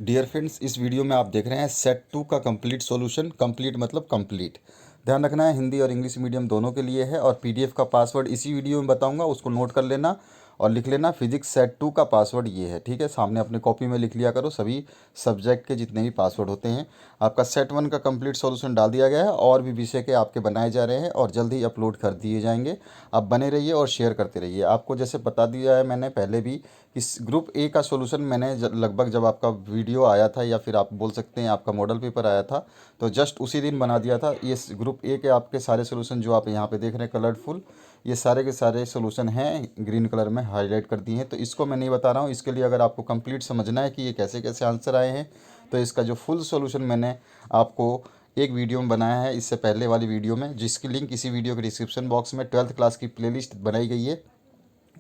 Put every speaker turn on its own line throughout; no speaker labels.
Dear friends, इस video में आप देख रहे हैं सेट 2 का कंप्लीट सॉल्यूशन। कंप्लीट मतलब कंप्लीट। ध्यान रखना है, हिंदी और इंग्लिश मीडियम दोनों के लिए है। और पीडीएफ का पासवर्ड इसी वीडियो में बताऊंगा, उसको नोट कर लेना और लिख लेना। फिजिक्स सेट 2 का पासवर्ड ये है, ठीक है। सामने अपने कॉपी में लिख लिया करो सभी सब्जेक्ट के जितने भी पासवर्ड होते हैं। आपका सेट 1 का कंप्लीट सॉल्यूशन डाल दिया गया है और भी विषय के आपके बनाए जा रहे हैं और जल्द ही अपलोड कर दिए जाएंगे। आप बने रहिए और शेयर करते रहिए। आपको जैसे बता दिया है मैंने पहले भी, इस ग्रुप ए का सॉल्यूशन मैंने लगभग जब आपका वीडियो आया था या फिर आप बोल सकते हैं आपका मॉडल पेपर आया था, तो जस्ट उसी दिन बना दिया था। ये ग्रुप ए के आपके सारे सॉल्यूशन जो आप यहाँ पे देख रहे हैं कलरफुल, ये सारे के सारे सॉल्यूशन हैं, ग्रीन कलर में हाईलाइट कर दिए हैं। तो इसको मैं नहीं बता रहा हूँ, इसके लिए अगर आपको कंप्लीट समझना है कि ये कैसे कैसे आंसर आए हैं, तो इसका जो फुल सॉल्यूशन मैंने आपको एक वीडियो में बनाया है इससे पहले वाली वीडियो में, जिसकी लिंक इसी वीडियो के डिस्क्रिप्शन बॉक्स में 12th क्लास की प्लेलिस्ट बनाई गई है।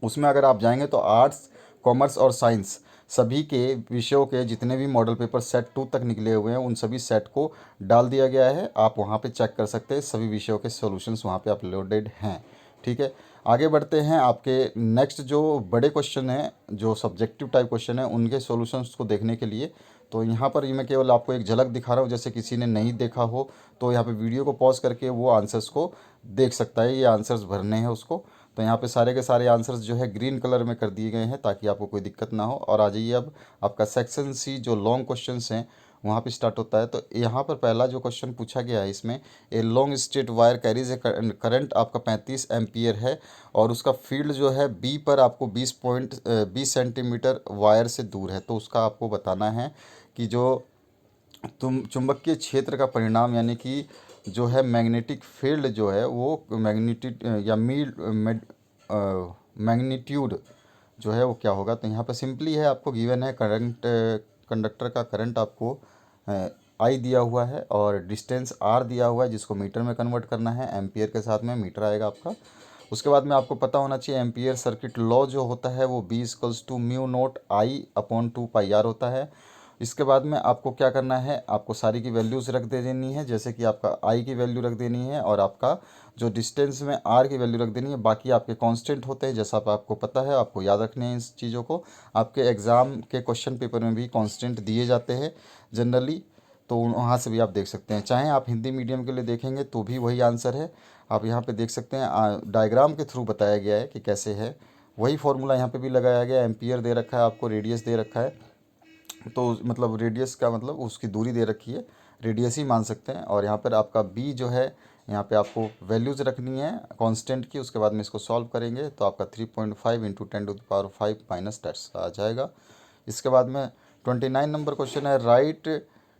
उसमें अगर आप जाएंगे तो आर्ट्स, कॉमर्स और साइंस सभी के विषयों के जितने भी मॉडल पेपर सेट 2 तक निकले हुए हैं उन सभी सेट को डाल दिया गया है। आप वहाँ पे चेक कर सकते हैं, सभी विषयों के सॉल्यूशंस वहाँ पे अपलोडेड हैं, ठीक है। आगे बढ़ते हैं। आपके नेक्स्ट जो बड़े क्वेश्चन हैं, जो सब्जेक्टिव टाइप क्वेश्चन है, उनके सॉल्यूशंस को देखने के लिए तो यहाँ पर ये मैं केवल आपको एक झलक दिखा रहा हूँ। जैसे किसी ने नहीं देखा हो तो यहाँ पे वीडियो को पॉज करके वो आंसर्स को देख सकता है। ये आंसर्स भरने हैं उसको। तो यहाँ पे सारे के सारे आंसर्स जो है ग्रीन कलर में कर दिए गए हैं ताकि आपको कोई दिक्कत ना हो। और आ जाइए, अब आपका सेक्शन सी जो लॉन्ग क्वेश्चंस हैं वहाँ पे स्टार्ट होता है। तो यहाँ पर पहला जो क्वेश्चन पूछा गया है इसमें, a long straight wire carries A current आपका 35 एम्पियर है और उसका फील्ड जो है बी पर आपको 20 सेंटीमीटर वायर से दूर है। तो उसका आपको बताना है कि जो चुंबकीय क्षेत्र का परिणाम यानी कि जो है मैग्नेटिक फील्ड जो है वो मैग्नेटिक या मैग्नीट्यूड जो है वो क्या होगा। तो यहाँ पर सिंपली है, आपको गिवन है करंट, कंडक्टर का करंट आपको आई दिया हुआ है और डिस्टेंस आर दिया हुआ है जिसको मीटर में कन्वर्ट करना है। एम्पियर के साथ में मीटर आएगा आपका। उसके बाद में आपको पता होना चाहिए एम्पियर सर्किट लॉ जो होता है वो B equals to mu naught I upon 2 pi R होता है। इसके बाद में आपको क्या करना है, आपको सारी की वैल्यूज़ रख दे देनी है। जैसे कि आपका आई की वैल्यू रख देनी है और आपका जो डिस्टेंस में आर की वैल्यू रख देनी है। बाकी आपके कांस्टेंट होते हैं, जैसा आपको पता है, आपको याद रखने हैं इस चीज़ों को। आपके एग्ज़ाम के क्वेश्चन पेपर में भी कांस्टेंट दिए जाते हैं जनरली, तो वहाँ से भी आप देख सकते हैं। चाहे आप हिंदी मीडियम के लिए देखेंगे तो भी वही आंसर है। आप यहाँ पे देख सकते हैं, डायग्राम के थ्रू बताया गया है कि कैसे है। वही फॉर्मूला यहाँ पे भी लगाया गया है। एम्पियर दे रखा है आपको, रेडियस दे रखा है, तो मतलब रेडियस का मतलब उसकी दूरी दे रखी है, रेडियस ही मान सकते हैं। और यहाँ पर आपका बी जो है, यहाँ पे आपको वैल्यूज़ रखनी है कांस्टेंट की। उसके बाद में इसको सॉल्व करेंगे तो आपका 3.5 इंटू 10⁵ माइनस दैट्स आ जाएगा। इसके बाद में 29 नंबर क्वेश्चन है, write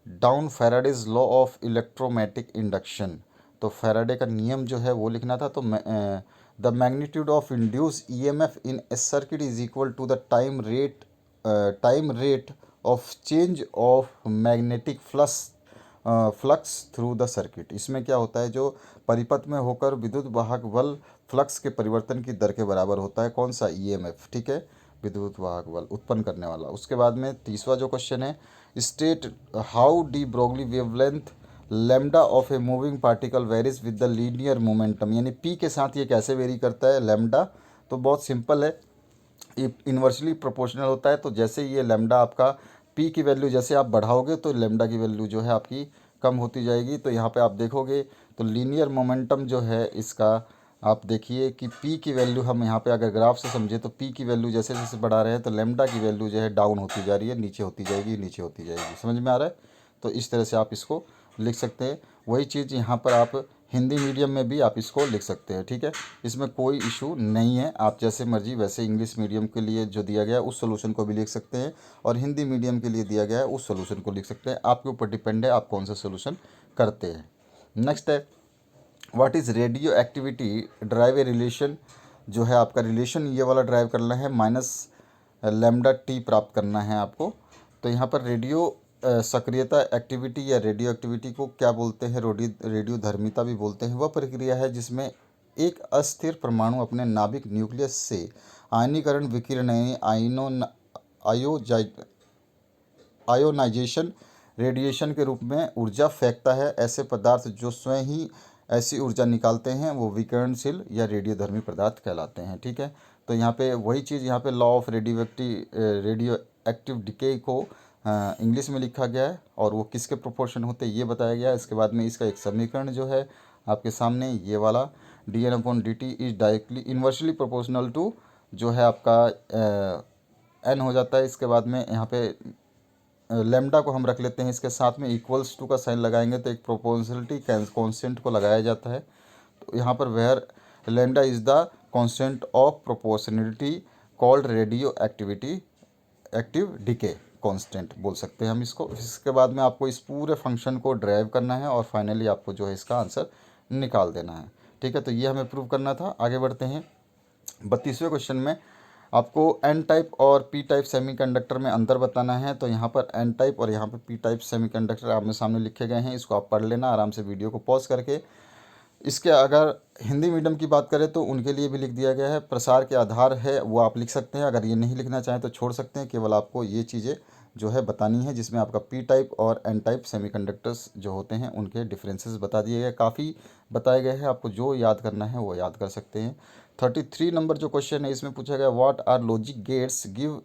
down Faraday's law of electromagnetic induction. तो फैराडे का नियम जो है वो लिखना था। तो the magnitude of induce EMF in a circuit is equal to the time rate of change of magnetic flux through the circuit. इसमें क्या होता है, जो परिपथ में होकर विद्युत वाहक बल फ्लक्स के परिवर्तन की दर के बराबर होता है। कौन सा? ईएमएफ, ठीक है, विद्युत वाहक बल उत्पन्न करने वाला। उसके बाद में 30वां जो क्वेश्चन है, state how de Broglie wavelength lambda of a moving particle varies with the linear momentum. यानी पी के साथ ये कैसे वेरी करता है लेमडा। तो बहुत सिंपल है, इन्वर्सली प्रोपोर्शनल होता है। तो जैसे ये लेमडा आपका पी की वैल्यू जैसे आप बढ़ाओगे तो लेमडा की वैल्यू जो है आपकी कम होती जाएगी। तो यहाँ पे आप देखोगे तो लीनियर मोमेंटम जो है इसका, आप देखिए कि पी की वैल्यू हम यहाँ पे अगर ग्राफ से समझे तो पी की वैल्यू जैसे जैसे बढ़ा रहे हैं तो लेमडा की वैल्यू जो है डाउन होती जा रही है, नीचे होती जाएगी, नीचे होती जाएगी। समझ में आ रहा है? तो इस तरह से आप इसको लिख सकते हैं। वही चीज़ यहाँ पर आप हिंदी मीडियम में भी आप इसको लिख सकते हैं, ठीक है। इसमें कोई इशू नहीं है, आप जैसे मर्जी वैसे इंग्लिश मीडियम के लिए जो दिया गया है उस सॉल्यूशन को भी लिख सकते हैं और हिंदी मीडियम के लिए दिया गया है उस सॉल्यूशन को लिख सकते हैं। आपके ऊपर डिपेंड है आप कौन सा सॉल्यूशन करते हैं। नेक्स्ट है, what is radio activity drive a relation. जो है आपका रिलेशन ये वाला ड्राइव करना है, माइनस लेमडा टी प्राप्त करना है आपको। तो यहाँ पर रेडियो सक्रियता एक्टिविटी या रेडियो एक्टिविटी को क्या बोलते हैं, रेडियो धर्मिता भी बोलते हैं। वह प्रक्रिया है जिसमें एक अस्थिर परमाणु अपने नाभिक न्यूक्लियस से आयनीकरण विकिरण आइनो आयोजाइ आयोनाइजेशन रेडिएशन के रूप में ऊर्जा फेंकता है। ऐसे पदार्थ जो स्वयं ही ऐसी ऊर्जा निकालते हैं वो विकिरणशील या रेडियोधर्मी पदार्थ कहलाते हैं, ठीक है। तो यहाँ पे वही चीज़, यहाँ पे law of radio active decay को इंग्लिश में लिखा गया है और वो किसके प्रोपोर्शन होते हैं ये बताया गया है। इसके बाद में इसका एक समीकरण जो है आपके सामने ये वाला dn/dt is directly inversely proportional to जो है आपका n हो जाता है। इसके बाद में यहाँ पे लेमडा को हम रख लेते हैं, इसके साथ में इक्वल्स टू का साइन लगाएंगे तो एक प्रोपोर्शनलिटी कांस्टेंट को लगाया जाता है। तो यहाँ पर where lambda is the constant of proportionality called radio active decay constant बोल सकते हैं हम इसको। इसके बाद में आपको इस पूरे फंक्शन को ड्राइव करना है और फाइनली आपको जो है इसका आंसर निकाल देना है। ठीक है, तो ये हमें प्रूव करना था। आगे बढ़ते हैं 32वें क्वेश्चन में। आपको एन टाइप और पी टाइप सेमीकंडक्टर में अंतर बताना है। तो यहाँ पर एन टाइप और यहाँ पर पी टाइप सेमीकंडक्टर आमने सामने लिखे गए हैं, इसको आप पढ़ लेना आराम से वीडियो को पॉज करके। इसके अगर हिंदी मीडियम की बात करें तो उनके लिए भी लिख दिया गया है, प्रसार के आधार है वो आप लिख सकते हैं। अगर ये नहीं लिखना चाहें तो छोड़ सकते हैं, केवल आपको ये चीज़ें जो है बतानी है जिसमें आपका पी टाइप और एन टाइप सेमीकंडक्टर्स जो होते हैं उनके डिफरेंसेस बता दिए गए, काफ़ी बताए गए हैं। आपको जो याद करना है वो याद कर सकते हैं। 33 नंबर जो क्वेश्चन है इसमें पूछा गया what are logic gates give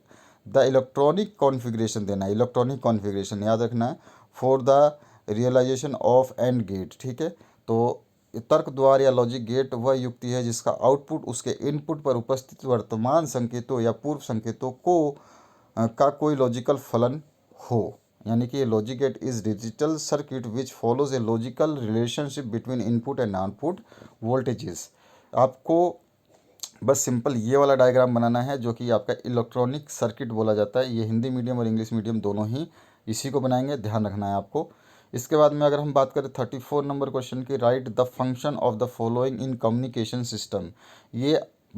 the electronic configuration देना है। इलेक्ट्रॉनिक कॉन्फ़िगरेशन याद रखना है for the realisation of AND gate. ठीक है, तो तर्क द्वार या लॉजिक गेट वह युक्ति है जिसका आउटपुट उसके इनपुट पर उपस्थित वर्तमान संकेतों या पूर्व संकेतों का कोई लॉजिकल फलन हो। यानी कि ये logic gate is digital circuit which follows a logical relationship between input and output voltages. आपको बस सिंपल ये वाला डायग्राम बनाना है जो कि आपका इलेक्ट्रॉनिक सर्किट बोला जाता है। ये हिंदी मीडियम और इंग्लिश मीडियम दोनों ही इसी को बनाएंगे, ध्यान रखना है आपको। इसके बाद में अगर हम बात करें 34 नंबर क्वेश्चन की, right the function of the following in communication system. ये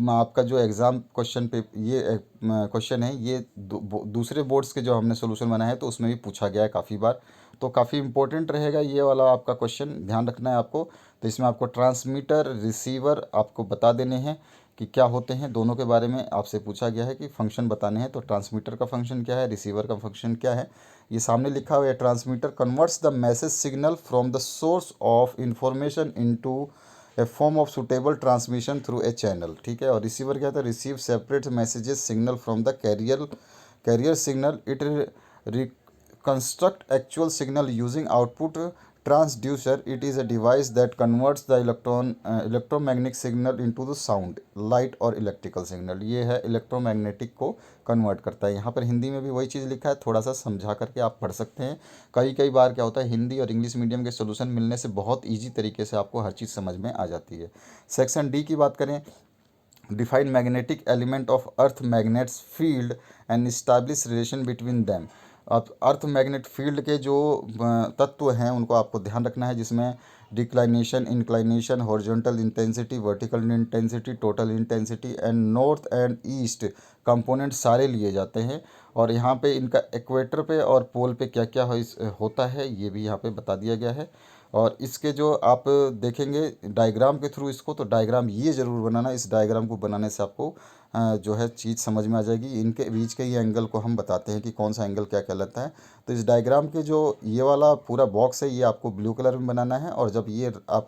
आपका जो एग्ज़ाम क्वेश्चन पे ये क्वेश्चन है, ये दूसरे बोर्ड्स के जो हमने सोल्यूशन बनाए हैं तो उसमें भी पूछा गया है काफ़ी बार, तो काफ़ी इंपॉर्टेंट रहेगा ये वाला आपका क्वेश्चन, ध्यान रखना है आपको। तो इसमें आपको ट्रांसमीटर रिसीवर आपको बता देने हैं कि क्या होते हैं, दोनों के बारे में आपसे पूछा गया है कि फंक्शन बताने हैं। तो ट्रांसमीटर का फंक्शन क्या है, रिसीवर का फंक्शन क्या है, ये सामने लिखा हुआ है। Transmitter converts the message signal from the source of information into A form of suitable transmission through a channel. ठीक है, और रिसीवर क्या था, receive separate messages signal from the carrier signal, it reconstruct actual signal using output transducer. It is a device that converts the electromagnetic signal into the sound, light और electrical signal. ये है electromagnetic को convert करता है। यहाँ पर हिंदी में भी वही चीज़ लिखा है, थोड़ा सा समझा करके आप पढ़ सकते हैं। कई बार क्या होता है, हिंदी और इंग्लिश मीडियम के सोल्यूशन मिलने से बहुत ईजी तरीके से आपको हर चीज़ समझ में आ जाती है। सेक्शन डी की बात करें, define magnetic element of earth magnets field and establish relation between them. अब अर्थ मैग्नेट फील्ड के जो तत्व हैं उनको आपको ध्यान रखना है, जिसमें declination, inclination, horizontal intensity, vertical intensity, total intensity and north and east component सारे लिए जाते हैं। और यहाँ पे इनका इक्वेटर पे और पोल पे क्या क्या होता है ये भी यहाँ पे बता दिया गया है। और इसके जो आप देखेंगे डायग्राम के थ्रू इसको, तो डायग्राम ये ज़रूर बनाना, इस डायग्राम को बनाने से आपको जो है चीज़ समझ में आ जाएगी। इनके बीच के ये एंगल को हम बताते हैं कि कौन सा एंगल क्या कहलाता है। तो इस डायग्राम के जो ये वाला पूरा बॉक्स है ये आपको ब्लू कलर में बनाना है, और जब ये आप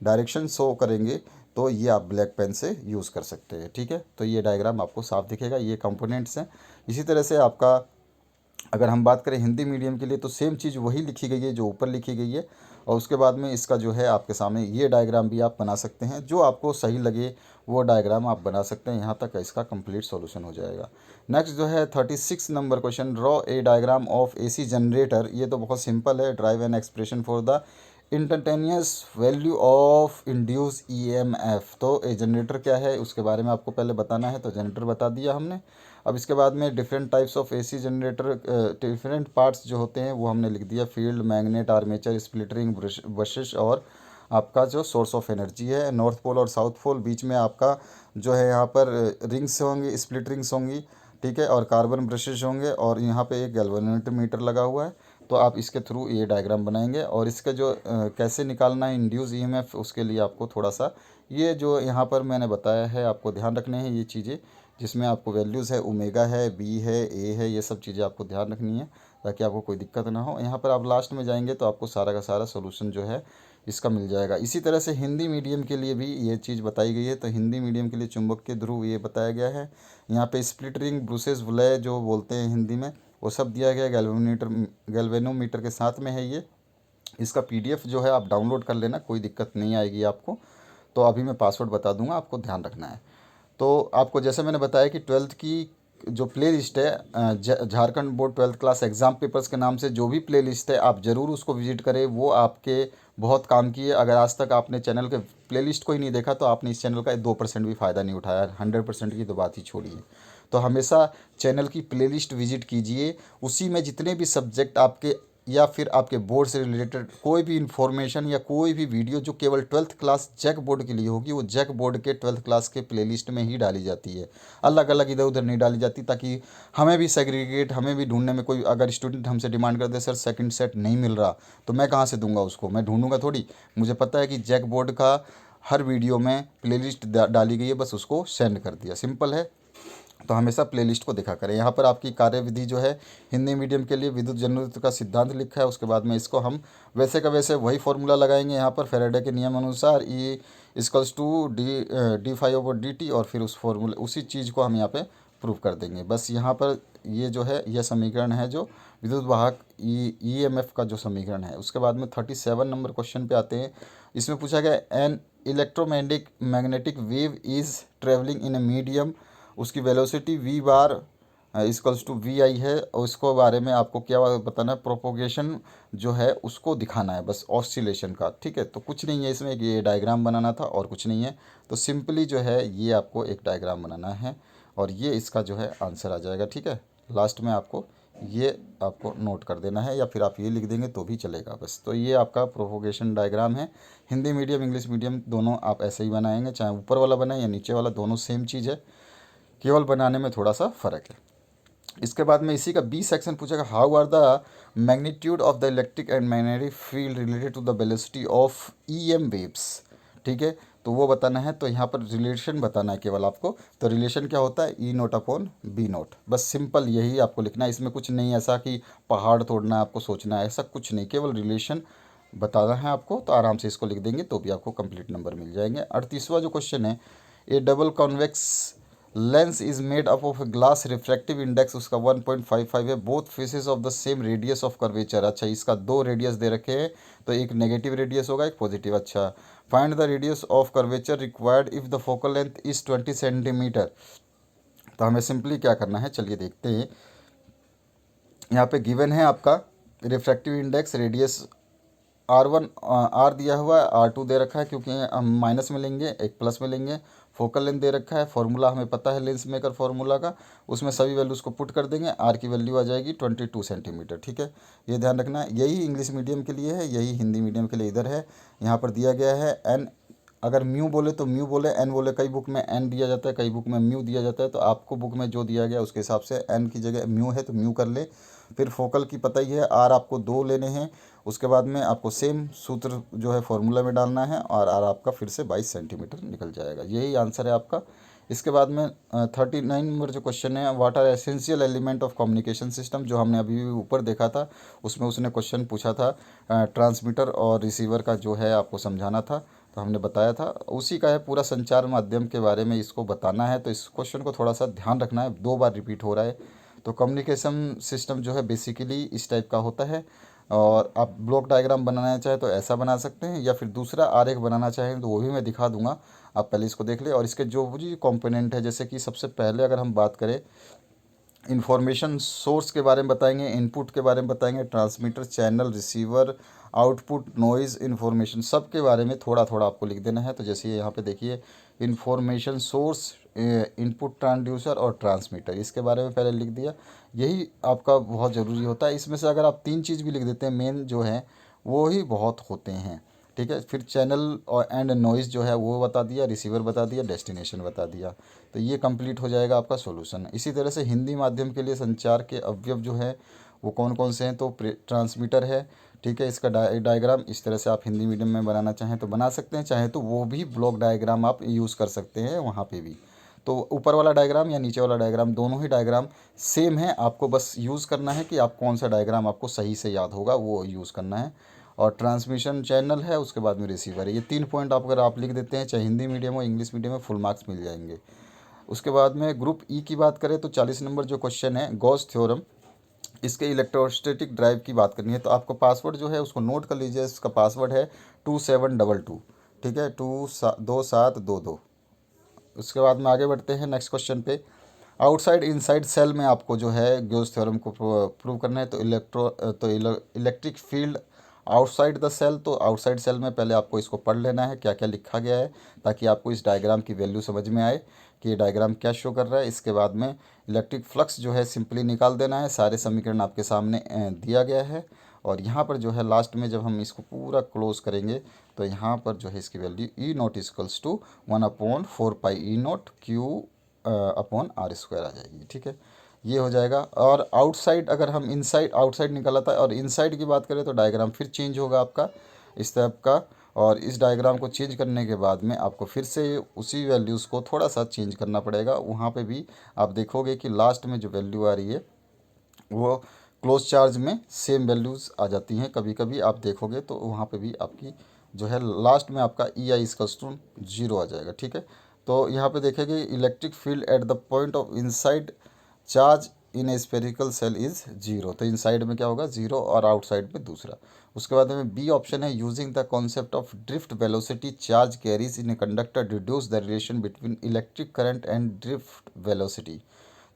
डायरेक्शन शो करेंगे तो ये आप ब्लैक पेन से यूज़ कर सकते हैं। ठीक है, तो ये डायग्राम आपको साफ दिखेगा, ये कंपोनेंट्स हैं। इसी तरह से आपका अगर हम बात करें हिंदी मीडियम के लिए तो सेम चीज़ वही लिखी गई है जो ऊपर लिखी गई है, और उसके बाद में इसका जो है आपके सामने ये डायग्राम भी आप बना सकते हैं, जो आपको सही लगे वो डायग्राम आप बना सकते हैं। यहाँ तक इसका कंप्लीट सॉल्यूशन हो जाएगा। नेक्स्ट जो है 36 number question, draw a diagram of AC generator. ये तो बहुत सिंपल है, drive an expression for the instantaneous value of induce EMF. तो ए जनरेटर क्या है उसके बारे में आपको पहले बताना है, तो जनरेटर बता दिया हमने। अब इसके बाद में different types of AC generator, different parts जो होते हैं वो हमने लिख दिया, फील्ड, मैग्नेट, आर्मेचर, स्प्लिटरिंग, ब्रशेस और आपका जो सोर्स ऑफ एनर्जी है, नॉर्थ पोल और साउथ पोल। बीच में आपका जो है यहाँ पर रिंग्स होंगी, स्प्लिट रिंग्स होंगी, ठीक है, और कार्बन ब्रशेस होंगे, और यहाँ पे एक गैल्वेनोमीटर मीटर लगा हुआ है। तो आप इसके थ्रू ये डायग्राम बनाएंगे, और इसका जो कैसे निकालना है इंड्यूस ईएमएफ, उसके लिए आपको थोड़ा सा ये जो यहाँ पर मैंने बताया है आपको ध्यान रखने हैं ये चीज़ें, जिसमें आपको वैल्यूज़ है, ओमेगा है, बी है, ए है, ये सब चीज़ें आपको ध्यान रखनी है ताकि आपको कोई दिक्कत ना हो। यहाँ पर आप लास्ट में जाएंगे तो आपको सारा का सारा सोल्यूशन जो है इसका मिल जाएगा। इसी तरह से हिंदी मीडियम के लिए भी ये चीज़ बताई गई है। तो हिंदी मीडियम के लिए चुंबक के ध्रुव ये बताया गया है। यहाँ पे स्प्लिट रिंग, ब्रूसेस वलय जो बोलते हैं हिंदी में, वो सब दिया गया गैल्वेनोमीटर के साथ में है ये। इसका PDF जो है आप डाउनलोड कर लेना, कोई दिक्कत नहीं आएगी आपको। तो अभी मैं पासवर्ड बता दूंगा, आपको ध्यान रखना है। तो आपको जैसे मैंने बताया कि 12th की जो प्ले लिस्ट है, Jharkhand board 12th class exam papers के नाम से जो भी प्ले लिस्ट है, आप ज़रूर उसको विजिट करें। वो आपके बहुत काम की है। अगर आज तक आपने चैनल के प्ले लिस्ट को ही नहीं देखा तो आपने इस चैनल का 2% भी फ़ायदा नहीं उठाया। 100% की तो बात ही छोड़िए। तो हमेशा चैनल की प्ले लिस्ट विजिट कीजिए। उसी में जितने भी सब्जेक्ट आपके या फिर आपके बोर्ड से रिलेटेड कोई भी इंफॉर्मेशन या कोई भी वीडियो जो केवल 12th क्लास जैक बोर्ड के लिए होगी, वो जैक बोर्ड के 12th क्लास के प्लेलिस्ट में ही डाली जाती है। अलग अलग इधर उधर नहीं डाली जाती, ताकि हमें भी सेग्रीगेट, हमें भी ढूंढने में कोई अगर स्टूडेंट हमसे डिमांड कर दे सर सेकंड सेट नहीं मिल रहा, तो मैं कहाँ से दूंगा उसको, मैं ढूंढूंगा थोड़ी। मुझे पता है कि जैक बोर्ड का हर वीडियो में प्लेलिस्ट डाली गई है, बस उसको सेंड कर दिया, सिंपल है। तो हमेशा प्लेलिस्ट को देखा करें। यहाँ पर आपकी कार्यविधि जो है हिंदी मीडियम के लिए विद्युत जनरेटर का सिद्धांत लिखा है। उसके बाद में इसको हम वैसे का वैसे वही फॉर्मूला लगाएंगे यहाँ पर फेराडे के नियम अनुसार E इक्वल्स टू d∅/dt, और फिर उस फॉर्मूले उसी चीज़ को हम यहाँ पे प्रूव कर देंगे। बस यहाँ पर ये जो है यह समीकरण है जो विद्युत वाहक EMF का जो समीकरण है। उसके बाद में 37 नंबर क्वेश्चन पे आते हैं। इसमें पूछा गया an magnetic wave is travelling in a medium, उसकी velocity v equals to vi है, और इसको बारे में आपको क्या बताना है, प्रोपोगेशन जो है उसको दिखाना है, बस ऑस्सिलेशन का। ठीक है, तो कुछ नहीं है इसमें, ये डायग्राम बनाना था और कुछ नहीं है। तो सिंपली जो है ये आपको एक डायग्राम बनाना है और ये इसका जो है आंसर आ जाएगा। ठीक है, लास्ट में आपको ये आपको नोट कर देना है, या फिर आप ये लिख देंगे तो भी चलेगा बस। तो ये आपका प्रोपोगेशन डायग्राम है। हिंदी मीडियम इंग्लिश मीडियम दोनों आप ऐसे ही बनाएंगे, चाहे ऊपर वाला बनाए या नीचे वाला, दोनों सेम चीज़ है, केवल बनाने में थोड़ा सा फ़र्क है। इसके बाद में इसी का बी सेक्शन पूछेगा, how are the magnitude of the electric and magnetic field related to the velocity of EM waves. ठीक है, तो वो बताना है। तो यहाँ पर रिलेशन बताना है केवल आपको। तो रिलेशन क्या होता है, E0/B0, बस सिंपल यही आपको लिखना है। इसमें कुछ नहीं ऐसा कि पहाड़ तोड़ना है, आपको सोचना है, ऐसा कुछ नहीं, केवल रिलेशन बताना है आपको। तो आराम से इसको लिख देंगे तो भी आपको कंप्लीट नंबर मिल जाएंगे। 38वां जो क्वेश्चन है, A double convex lens is made up of glass refractive index उसका 1.55 है, both faces of the same radius of curvature. अच्छा, इसका दो रेडियस दे रखे हैं, तो एक नेगेटिव रेडियस होगा एक पॉजिटिव। अच्छा, find the radius of curvature required if the focal length is 20 centimetre. तो हमें सिंपली क्या करना है, चलिए देखते हैं। यहाँ पे गिवन है आपका refractive index, radius R1 R दिया हुआ है, R2 दे रखा है क्योंकि हम माइनस में लेंगे, एक प्लस में लेंगे। फोकल लेंथ दे रखा है, फॉर्मूला हमें पता है लेंस मेकर फॉर्मूला का, उसमें सभी वैल्यूज़ को पुट कर देंगे। R की वैल्यू आ जाएगी 22 सेंटीमीटर। ठीक है, ये ध्यान रखना है। यही इंग्लिश मीडियम के लिए है, यही हिंदी मीडियम के लिए इधर है। यहाँ पर दिया गया है N, अगर म्यू बोले तो म्यू बोले, एन बोले, कई बुक में एन दिया जाता है, कई बुक में म्यू दिया जाता है। तो आपको बुक में जो दिया गया उसके हिसाब से एन की जगह म्यू है तो म्यू कर ले। फिर फोकल की पता ही है, आर आपको 2 लेने हैं। उसके बाद में आपको सेम सूत्र जो है फॉर्मूला में डालना है, और आर आपका फिर से 22 सेंटीमीटर निकल जाएगा। यही आंसर है आपका। इसके बाद में 39 नंबर जो क्वेश्चन है, what are essential element of communication system, जो हमने अभी भी ऊपर देखा था, उसमें उसने क्वेश्चन पूछा था ट्रांसमीटर और रिसीवर का जो है आपको समझाना था, तो हमने बताया था, उसी का है। पूरा संचार माध्यम के बारे में इसको बताना है। तो इस क्वेश्चन को थोड़ा सा ध्यान रखना है, 2 बार रिपीट हो रहा है। तो कम्युनिकेशन सिस्टम जो है बेसिकली इस टाइप का होता है, और आप ब्लॉक डायग्राम बनाना चाहें तो ऐसा बना सकते हैं, या फिर दूसरा आरेख बनाना चाहें तो वो भी मैं दिखा दूंगा, आप पहले इसको देख ले। और इसके जो भी कंपोनेंट है, जैसे कि सबसे पहले अगर हम बात करें, इंफॉर्मेशन सोर्स के बारे में बताएंगे, इनपुट के बारे में बताएंगे, transmitter, channel, receiver, output, noise, information, सब के बारे में थोड़ा थोड़ा आपको लिख देना है। तो जैसे यहाँ पे देखिए, इंफॉर्मेशन सोर्स, इनपुट, ट्रांसड्यूसर और ट्रांसमीटर, इसके बारे में पहले लिख दिया। यही आपका बहुत ज़रूरी होता है। इसमें से अगर आप 3 चीज़ भी लिख देते हैं, मेन जो है वो ही बहुत होते हैं। ठीक है, फिर चैनल और एंड नॉइज़ जो है वो बता दिया, रिसीवर बता दिया, डेस्टिनेशन बता दिया। तो ये कंप्लीट हो जाएगा आपका सॉल्यूशन। इसी तरह से हिंदी माध्यम के लिए संचार के अवयव जो है वो कौन कौन से हैं, तो ट्रांसमीटर है। ठीक है, इसका डायग्राम इस तरह से आप हिंदी मीडियम में बनाना चाहें तो बना सकते हैं, चाहे तो वो भी ब्लॉक डायग्राम आप यूज़ कर सकते हैं वहाँ पे भी। तो ऊपर वाला डायग्राम या नीचे वाला डायग्राम, दोनों ही डायग्राम सेम है, आपको बस यूज़ करना है कि आप कौन सा डायग्राम आपको सही से याद होगा वो यूज़ करना है। और ट्रांसमिशन चैनल है, उसके बाद में रिसीवर है। ये 3 पॉइंट आप अगर आप लिख देते हैं, चाहे हिंदी मीडियम हो इंग्लिश मीडियम में, फुल मार्क्स मिल जाएंगे। उसके बाद में ग्रुप ई की बात करें तो 40 नंबर जो क्वेश्चन है, गॉस थ्योरम इसके इलेक्ट्रोस्टैटिक ड्राइव की बात करनी है तो आपको पासवर्ड जो है उसको नोट कर लीजिए। इसका पासवर्ड है 2722, ठीक है, 2722। उसके बाद में आगे बढ़ते हैं नेक्स्ट क्वेश्चन पे। आउटसाइड इनसाइड सेल में आपको जो है ग्योस थ्योरम को प्रूव करना है। तो electric field outside the cell, तो आउटसाइड सेल में पहले आपको इसको पढ़ लेना है क्या क्या लिखा गया है, ताकि आपको इस डायग्राम की वैल्यू समझ में आए कि ये डायग्राम क्या शो कर रहा है। इसके बाद में इलेक्ट्रिक फ्लक्स जो है सिंपली निकाल देना है। सारे समीकरण आपके सामने दिया गया है। और यहाँ पर जो है लास्ट में जब हम इसको पूरा क्लोज करेंगे तो यहाँ पर जो है इसकी value E naught equals to 1/4 pi E naught Q upon R square आ जाएगी, ठीक है, ये हो जाएगा। और आउटसाइड अगर हम इनसाइड आउटसाइड निकाला था और इनसाइड की बात करें तो डायग्राम फिर चेंज होगा आपका इस टाइप का। और इस डायग्राम को चेंज करने के बाद में आपको फिर से उसी वैल्यूज़ को थोड़ा सा चेंज करना पड़ेगा। वहाँ पे भी आप देखोगे कि लास्ट में जो वैल्यू आ रही है वो क्लोज चार्ज में सेम वैल्यूज़ आ जाती हैं। कभी कभी आप देखोगे तो वहाँ पे भी आपकी जो है लास्ट में आपका ई आई इक्वल्स टू 0 आ जाएगा, ठीक है। तो यहाँ पे देखेंगे electric field at the point of inside charge in A spherical shell is 0, तो इनसाइड में क्या होगा 0 और आउटसाइड में दूसरा। उसके बाद में बी ऑप्शन है using the concept of drift velocity charge carries in a conductor reduce the relation between electric current and drift velocity.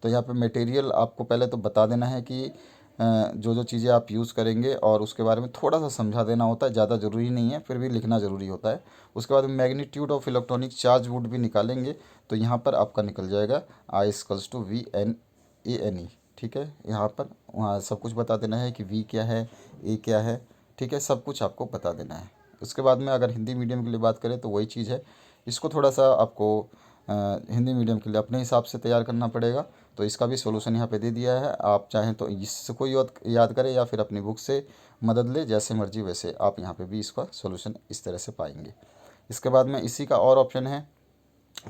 तो यहाँ पे मटेरियल आपको पहले तो बता देना है कि जो जो चीज़ें आप यूज़ करेंगे और उसके बारे में थोड़ा सा समझा देना होता है, ज़्यादा ज़रूरी नहीं है, फिर भी लिखना ज़रूरी होता है। उसके बाद magnitude of electronic charge would भी निकालेंगे तो यहाँ पर आपका निकल जाएगा I equals to V N A N E, ठीक है। यहाँ पर वहाँ सब कुछ बता देना है कि वी क्या है, ए क्या है, ठीक है, सब कुछ आपको बता देना है। उसके बाद में अगर हिंदी मीडियम के लिए बात करें तो वही चीज़ है, इसको थोड़ा सा आपको हिंदी मीडियम के लिए अपने हिसाब से तैयार करना पड़ेगा। तो इसका भी सॉल्यूशन यहाँ पे दे दिया है, आप चाहें तो इसको याद करें या फिर अपनी बुक से मदद ले, जैसे मर्जी वैसे आप यहाँ पे भी इसका सॉल्यूशन इस तरह से पाएंगे। इसके बाद में इसी का और ऑप्शन है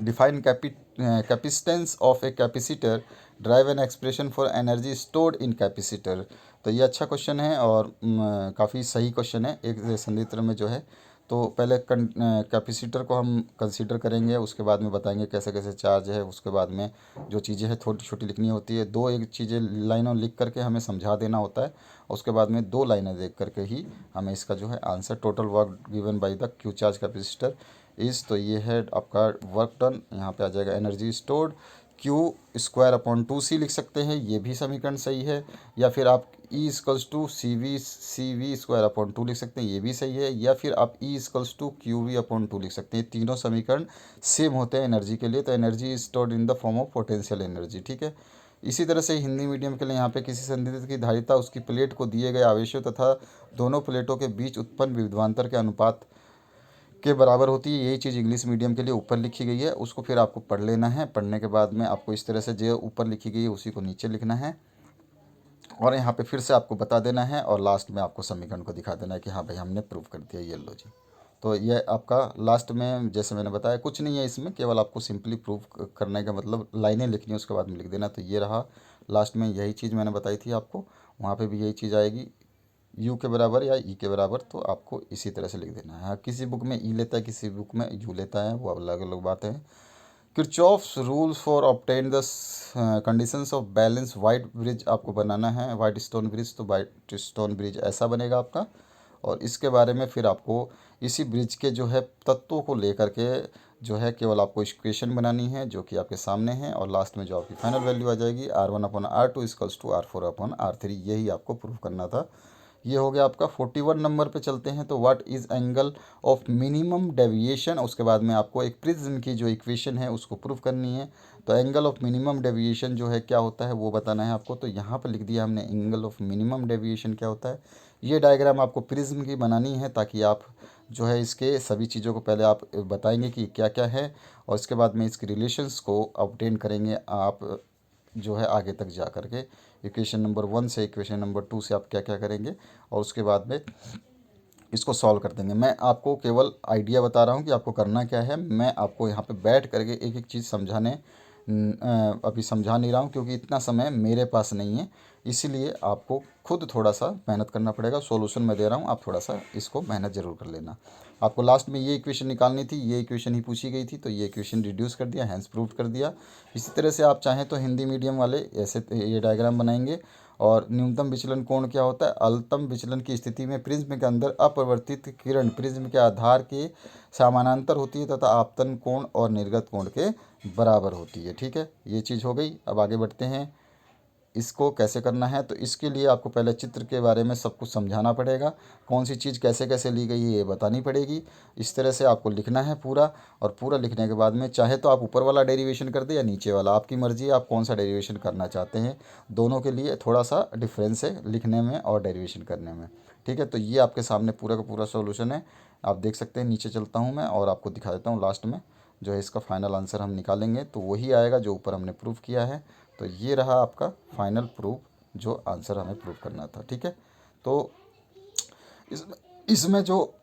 define capacitance of a capacitor, drive an expression for energy stored in capacitor. तो ये अच्छा क्वेश्चन है और काफ़ी सही क्वेश्चन है एक संधित्र में जो है। तो पहले कैपेसिटर को हम कंसीडर करेंगे, उसके बाद में बताएंगे कैसे कैसे चार्ज है। उसके बाद में जो चीज़ें हैं छोटी छोटी लिखनी होती है, दो एक चीज़ें लाइनों लिख करके हमें समझा देना होता है। उसके बाद में दो लाइनें देख करके ही हमें इसका जो है answer total work given by the Q charge capacitor इस, तो ये है आपका वर्क डन। यहाँ पे आ जाएगा energy stored Q square upon 2c लिख सकते हैं, ये भी समीकरण सही है। या फिर आप E equals to C V square upon 2 लिख सकते हैं, ये भी सही है। या फिर आप E equals to Q V upon 2 लिख सकते हैं। तीनों समीकरण सेम होते हैं एनर्जी के लिए। तो energy stored in the form of potential energy, ठीक है। इसी तरह से हिंदी मीडियम के लिए यहाँ पे किसी संधित्र की धारिता उसकी प्लेट को दिए गए आवेशों तथा दोनों प्लेटों के बीच उत्पन्न विभवांतर के अनुपात के बराबर होती है। यही चीज़ इंग्लिश मीडियम के लिए ऊपर लिखी गई है, उसको फिर आपको पढ़ लेना है। पढ़ने के बाद में आपको इस तरह से जो ऊपर लिखी गई है उसी को नीचे लिखना है और यहाँ पे फिर से आपको बता देना है और लास्ट में आपको समीकरण को दिखा देना है कि हाँ भाई हमने प्रूव कर दिया, ये लो जी। तो ये आपका लास्ट में जैसे मैंने बताया कुछ नहीं है इसमें, केवल आपको सिंपली प्रूव करने का मतलब लाइनें लिखनी है, उसके बाद में लिख देना। तो ये रहा लास्ट में यही चीज़ मैंने बताई थी आपको, वहाँ पर भी यही चीज़ आएगी यू के बराबर या ई के बराबर। तो आपको इसी तरह से लिख देना है। हाँ, किसी बुक में ई लेता है, किसी बुक में यू लेता है, वो अलग अलग बात है। Kirchhoff's rules for obtain the conditions of balance white bridge आपको बनाना है, वाइट स्टोन ब्रिज। तो वाइट स्टोन ब्रिज ऐसा बनेगा आपका। और इसके बारे में फिर आपको इसी ब्रिज के जो है तत्वों को लेकर के जो है केवल आपको इक्वेशन बनानी है जो कि आपके सामने है। और लास्ट में जो आपकी फाइनल वैल्यू आ जाएगी R1/R2 इक्वल्स टू R4/R3, यही आपको प्रूव करना था। ये हो गया आपका 41 नंबर पे चलते हैं। तो what is angle of minimum deviation, उसके बाद में आपको एक प्रिज्म की जो इक्वेशन है उसको प्रूव करनी है। तो एंगल ऑफ मिनिमम डेविएशन जो है क्या होता है वो बताना है आपको। तो यहाँ पर लिख दिया हमने एंगल ऑफ मिनिमम डेविएशन क्या होता है। ये डायग्राम आपको प्रिज्म की बनानी है ताकि आप जो है इसके सभी चीज़ों को पहले आप बताएंगे कि क्या क्या है और इसके बाद में इसके रिलेशंस को ऑब्टेन करेंगे आप जो है आगे तक जा कर के इक्वेशन नंबर 1 से इक्वेशन नंबर 2 से आप क्या क्या करेंगे और उसके बाद में इसको सॉल्व कर देंगे। मैं आपको केवल आइडिया बता रहा हूँ कि आपको करना क्या है। मैं आपको यहाँ पे बैठ करके एक एक चीज़ समझाने अभी समझा नहीं रहा हूँ क्योंकि इतना समय मेरे पास नहीं है, इसीलिए आपको खुद थोड़ा सा मेहनत करना पड़ेगा। सॉल्यूशन मैं दे रहा हूँ, आप थोड़ा सा इसको मेहनत ज़रूर कर लेना। आपको लास्ट में ये इक्वेशन निकालनी थी, ये इक्वेशन ही पूछी गई थी, तो ये इक्वेशन रिड्यूस कर दिया, हैंस प्रूव कर दिया। इसी तरह से आप चाहें तो हिंदी मीडियम वाले ऐसे ये डायग्राम बनाएंगे और न्यूनतम विचलन कोण क्या होता है? अल्पतम विचलन की स्थिति में प्रिज्म के अंदर अपरिवर्तित किरण प्रिज्म के आधार के समानांतर होती है तथा आपतन कोण और निर्गत कोण के बराबर होती है। ठीक है, ये चीज़ हो गई। अब आगे बढ़ते हैं, इसको कैसे करना है। तो इसके लिए आपको पहले चित्र के बारे में सब कुछ समझाना पड़ेगा, कौन सी चीज़ कैसे कैसे ली गई है ये बतानी पड़ेगी। इस तरह से आपको लिखना है पूरा, और पूरा लिखने के बाद में चाहे तो आप ऊपर वाला डेरिवेशन कर दें या नीचे वाला, आपकी मर्ज़ी है आप कौन सा डेरिवेशन करना चाहते हैं। दोनों के लिए थोड़ा सा डिफरेंस है लिखने में और डेरिवेशन करने में। ठीक है, तो ये आपके सामने पूरा का पूरा सॉल्यूशन है, आप देख सकते हैं। नीचे चलता हूँ मैं और आपको दिखा देता हूँ लास्ट में जो है इसका फाइनल आंसर हम निकालेंगे तो वही आएगा जो ऊपर हमने प्रूव किया है। तो ये रहा आपका फाइनल प्रूफ जो आंसर हमें प्रूव करना था। ठीक है, तो इसमें जो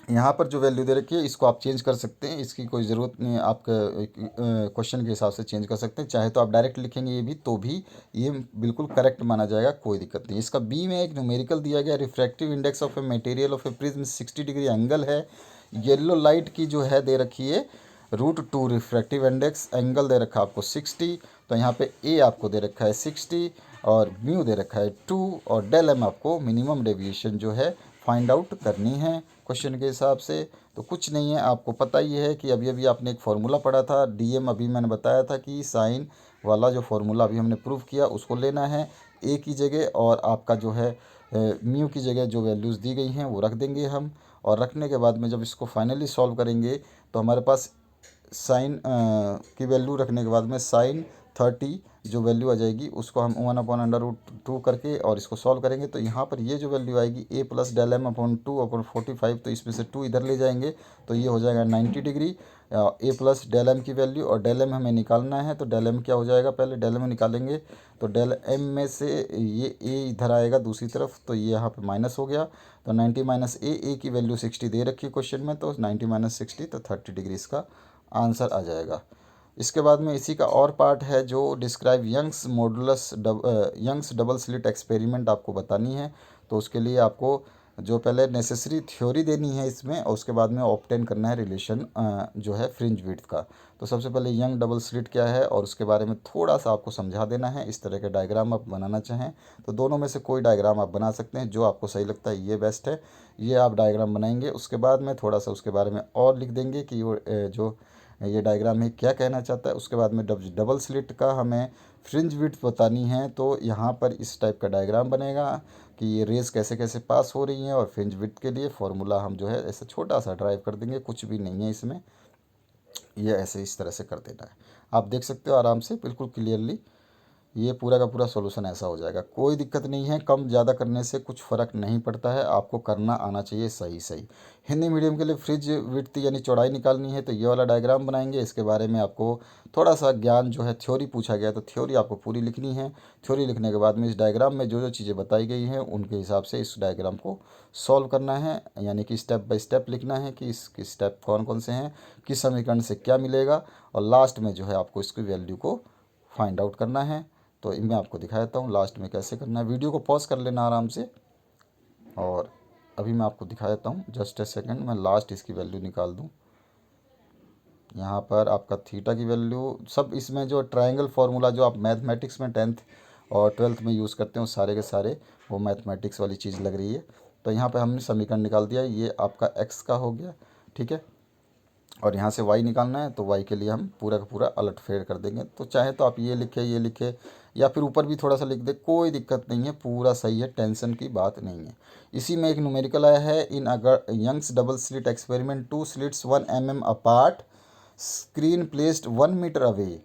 यहाँ पर जो वैल्यू दे रखी है इसको आप चेंज कर सकते हैं, इसकी कोई ज़रूरत नहीं है, आप क्वेश्चन के हिसाब से चेंज कर सकते हैं। चाहे तो आप डायरेक्ट लिखेंगे ये भी तो भी ये बिल्कुल करेक्ट माना जाएगा, कोई दिक्कत नहीं। इसका बी में एक न्यूमेरिकल दिया गया, refractive index of a material of A prism 60 degree angle है। येलो लाइट की जो है दे रखी है √2 रिफ्रैक्टिव इंडेक्स, एंगल दे रखा है आपको 60। तो यहाँ पे ए आपको दे रखा है 60 और म्यू दे रखा है 2 और डेल एम आपको मिनिमम डेविएशन जो है फाइंड आउट करनी है क्वेश्चन के हिसाब से। तो कुछ नहीं है, आपको पता ही है कि अभी अभी आपने एक फार्मूला पढ़ा था डीएम, अभी मैंने बताया था कि साइन वाला जो फार्मूला अभी हमने प्रूव किया उसको लेना है ए की जगह, और आपका जो है म्यू की जगह जो वैल्यूज़ दी गई हैं वो रख देंगे हम। और रखने के बाद में जब इसको फाइनली सॉल्व करेंगे तो हमारे पास साइन की वैल्यू रखने के बाद में साइन 30 जो वैल्यू आ जाएगी उसको हम 1/√2 करके और इसको सॉल्व करेंगे। तो यहाँ पर ये जो वैल्यू आएगी a plus del M upon 2/45, तो इसमें से 2 इधर ले जाएंगे तो ये हो जाएगा 90 degree. a plus del M की वैल्यू और डेल एम हमें निकालना है, तो डेल एम क्या हो जाएगा, पहले डेल एम निकालेंगे। तो डेल एम में से ये a इधर आएगा दूसरी तरफ, तो ये यहाँ पे माइनस हो गया। तो 90 माइनस a की वैल्यू 60 दे रखी है क्वेश्चन में, तो 90 माइनस 60 तो 30 डिग्री इसका आंसर आ जाएगा। इसके बाद में इसी का और पार्ट है जो describe Young's double slit experiment आपको बतानी है। तो उसके लिए आपको जो पहले नेसेसरी थ्योरी देनी है इसमें, और उसके बाद में ऑब्टेन करना है रिलेशन जो है फ्रिंज विड्थ का। तो सबसे पहले यंग डबल स्लिट क्या है और उसके बारे में थोड़ा सा आपको समझा देना है। इस तरह के डायग्राम आप बनाना चाहें तो दोनों में से कोई डायग्राम आप बना सकते हैं, जो आपको सही लगता है ये बेस्ट है, ये आप डायग्राम बनाएंगे। उसके बाद में थोड़ा सा उसके बारे में और लिख देंगे कि वो जो ये डायग्राम में क्या कहना चाहता है। उसके बाद में डबल स्लिट का हमें फ्रिंज विड्थ बतानी है, तो यहाँ पर इस टाइप का डायग्राम बनेगा कि ये रेस कैसे कैसे पास हो रही हैं, और फ्रिंज विड्थ के लिए फॉर्मूला हम जो है ऐसा छोटा सा ड्राइव कर देंगे, कुछ भी नहीं है इसमें, ये ऐसे इस तरह से कर देना है। आप देख सकते हो आराम से बिल्कुल क्लियरली, ये पूरा का पूरा सॉल्यूशन ऐसा हो जाएगा। कोई दिक्कत नहीं है, कम ज़्यादा करने से कुछ फ़र्क नहीं पड़ता है, आपको करना आना चाहिए सही सही। हिंदी मीडियम के लिए फ्रिज विड्थ यानी चौड़ाई निकालनी है, तो ये वाला डायग्राम बनाएंगे। इसके बारे में आपको थोड़ा सा ज्ञान जो है थ्योरी पूछा गया, तो थ्योरी आपको पूरी लिखनी है। थ्योरी लिखने के बाद में इस डायग्राम में जो जो चीज़ें बताई गई हैं उनके हिसाब से इस डायग्राम को सॉल्व करना है, यानी कि स्टेप बाय स्टेप लिखना है कि इसके स्टेप कौन कौन से हैं, किस समीकरण से क्या मिलेगा, और लास्ट में जो है आपको इसकी वैल्यू को फाइंड आउट करना है। तो मैं आपको दिखा देता हूँ लास्ट में कैसे करना है। वीडियो को पॉज कर लेना आराम से, और अभी मैं आपको दिखा देता हूँ। जस्ट ए सेकंड, मैं लास्ट इसकी वैल्यू निकाल दूँ। यहाँ पर आपका थीटा की वैल्यू सब इसमें जो ट्रायंगल फार्मूला जो आप मैथमेटिक्स में 10th और 12th में यूज़ करते हो सारे के सारे वो मैथमेटिक्स वाली चीज़ लग रही है। तो यहाँ पर हमने समीकरण निकाल दिया, ये आपका x का हो गया, ठीक है। और यहाँ से y निकालना है, तो y के लिए हम पूरा का पूरा अलट फेर कर देंगे। तो चाहे तो आप ये लिखे या फिर ऊपर भी थोड़ा सा लिख दे, कोई दिक्कत नहीं है, पूरा सही है, टेंशन की बात नहीं है। इसी में एक न्यूमेरिकल आया है, इन अगर Young's double slit experiment 2 slits 1 mm apart, screen placed 1 metre away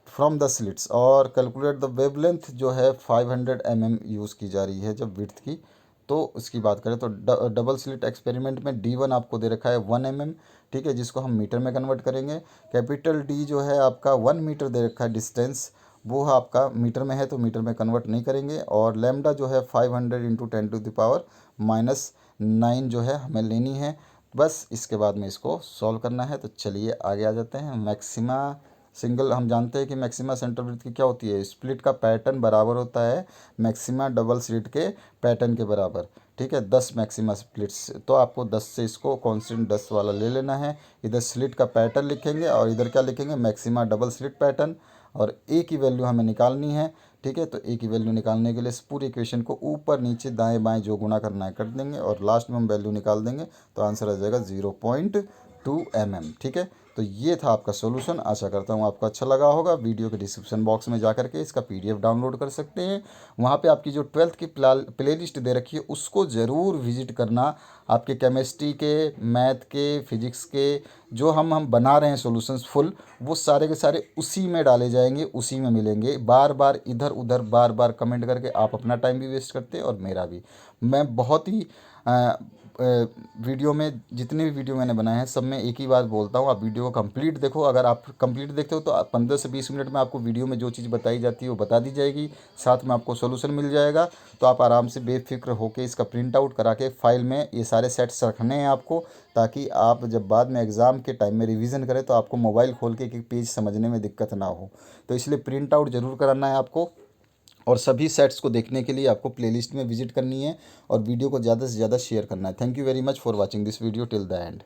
from the slits, और कैलकुलेट द वेवलेंथ जो है 500 mm यूज़ की जा रही है जब विड्थ की। तो उसकी बात करें तो डबल स्लिट एक्सपेरिमेंट में D1 आपको दे रखा है 1 mm, ठीक है, जिसको हम मीटर में कन्वर्ट करेंगे। कैपिटल D जो है आपका 1 मीटर दे रखा है डिस्टेंस, वो आपका मीटर में है तो मीटर में कन्वर्ट नहीं करेंगे। और लैम्डा जो है 500 इंटू 10⁻⁹ जो है हमें लेनी है। बस इसके बाद में इसको सॉल्व करना है। तो चलिए आगे आ जाते हैं। मैक्सिमा सिंगल, हम जानते हैं कि मैक्सिमा सेंटर वृत्त की क्या होती है, स्प्लिट का पैटर्न बराबर होता है मैक्सिमा डबल स्लिट के पैटर्न के बराबर, ठीक है। 10 मैक्सिमा स्प्लिट्स, तो आपको 10 से इसको कॉन्स्टेंट 10 वाला ले लेना है। इधर स्लिट का पैटर्न लिखेंगे और इधर क्या लिखेंगे, मैक्सिमा डबल स्लिट पैटर्न, और ए की वैल्यू हमें निकालनी है, ठीक है। तो ए की वैल्यू निकालने के लिए इस पूरे इक्वेशन को ऊपर नीचे दाएं बाएं जो गुणा करना है कर देंगे और लास्ट में हम वैल्यू निकाल देंगे, तो आंसर आ जाएगा 0.2 mm। ठीक है। तो ये था आपका सॉल्यूशन। आशा करता हूँ आपको अच्छा लगा होगा। वीडियो के डिस्क्रिप्शन बॉक्स में जा करके इसका PDF डाउनलोड कर सकते हैं। वहाँ पे आपकी जो 12th की प्लेलिस्ट दे रखी है उसको ज़रूर विजिट करना। आपके केमिस्ट्री के, मैथ के, फिजिक्स के जो हम बना रहे हैं सॉल्यूशंस फुल, वो सारे के सारे उसी में डाले जाएंगे, उसी में मिलेंगे। बार बार इधर उधर बार बार कमेंट करके आप अपना टाइम भी वेस्ट करते हैं और मेरा भी। मैं बहुत ही वीडियो में, जितने भी वीडियो मैंने बनाए हैं सब में एक ही बात बोलता हूँ, आप वीडियो को कंप्लीट देखो। अगर आप कंप्लीट देखते हो तो 15 से 20 मिनट में आपको वीडियो में जो चीज़ बताई जाती है वो बता दी जाएगी, साथ में आपको सॉल्यूशन मिल जाएगा। तो आप आराम से बेफिक्र होकर इसका प्रिंट आउट करा के फाइल में ये सारे सेट्स रखने हैं आपको, ताकि आप जब बाद में एग्ज़ाम के टाइम में रिवीजन करें तो आपको मोबाइल खोल के एक एक पेज समझने में दिक्कत ना हो। तो इसलिए प्रिंट आउट ज़रूर कराना है आपको, और सभी सेट्स को देखने के लिए आपको प्लेलिस्ट में विजिट करनी है और वीडियो को ज़्यादा से ज़्यादा शेयर करना है। Thank you very much for watching this video till the end.